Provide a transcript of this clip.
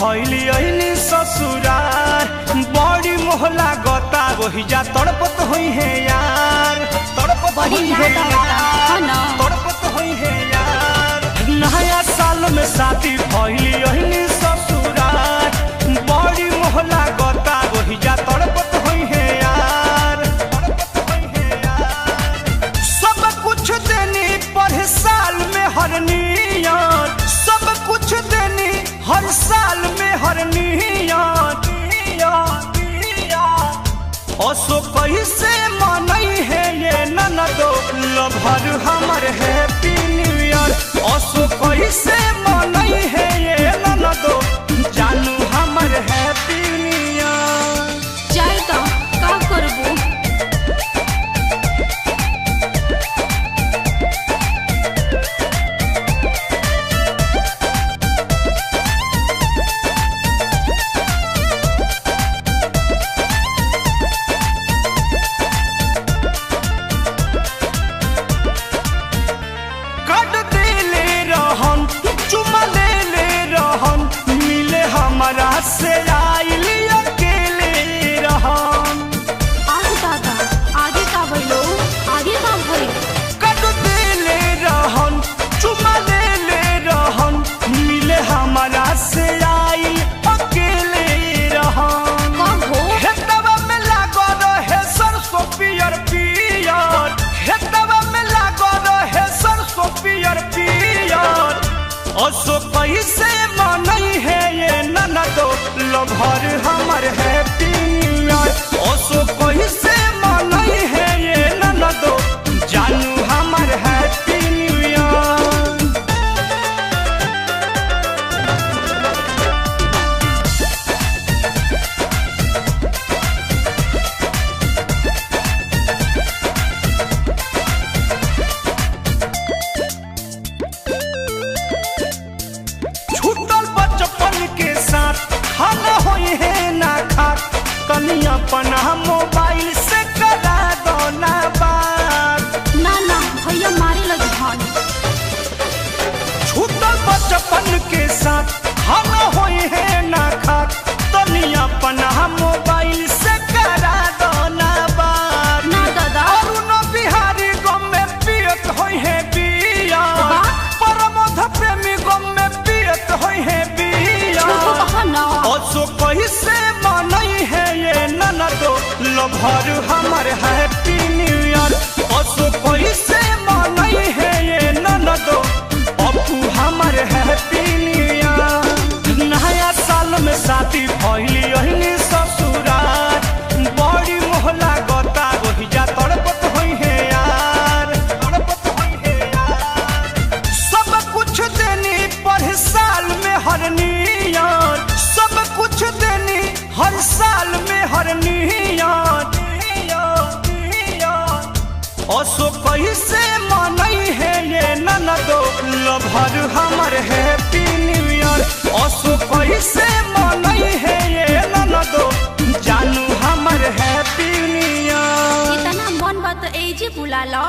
भइली अइनी ससुरार बड़ी मोहला गता वही जा तड़पत होई है यार तड़पत होई है तड़पत होई है यार। नया साल में शादी भइली अइनी ससुरार बड़ी मोहला गता वही जा तड़पत होई है यार तड़पत होई है यार। सब कुछ देनी पर साल में हर नियत सब कुछ देनी हर साल में हर नियत असो कैसे मनई है ये ननदो लभर हमर हैप्पी न्यू ईयर असो कैसे मनई है ये ननदो जानू हमर हैप्पी न्यू ईयर। जाए तो का करबू से आइली अकेले रहन आगे दादा आगे का भइलो आगे का भइल कट देले रहन चुमा लेले रहन मिले हमारा से आइल अकेले रहन कहो हेतवा में लागो रहे सरसों पियर पियर हेतवा में लागो रहे सरसों पियर पियर असो कैसे मनई है ये ननदो लभर हमर हैप्पी न्यू ईयर असो कैसे मनई है ये ननदो जानू हमर हैप्पी न्यू ईयर। खाना होई है ना खा कनिया पना मोबाइल से करा दो ना बात ना ना भैया मारे लगे भान छूटल बचपन के साथ खाना होई है ना खा कनिया पना मोबाइल से करा दो ना बात ना दादा अरुण बिहारी गम में पियत होई है बिया परमोध प्रेमी गम में पियत होई है बिया असो कैसे मनई है ये ननदो लभर हमर हैप्पी न्यू ईयर असो कैसे मनई है ये ननदो अपू हमर हैप्पी न्यू ईयर। नया साल में शादी भइली अइनी ससुरार बड़ी मोहला गता वही जा तड़पत होई है यार तड़पत होई है यार। सब कुछ देनी पर साल में हर नियत सब कुछ देनी हर साल में हर नियत असो कैसे मनई है ये ननदो लभर हमर हैप्पी न्यू ईयर असो कैसे मनई है ये ननदो जानू हमर हैप्पी न्यू ईयर। इतना मन बात एजे बुला लो।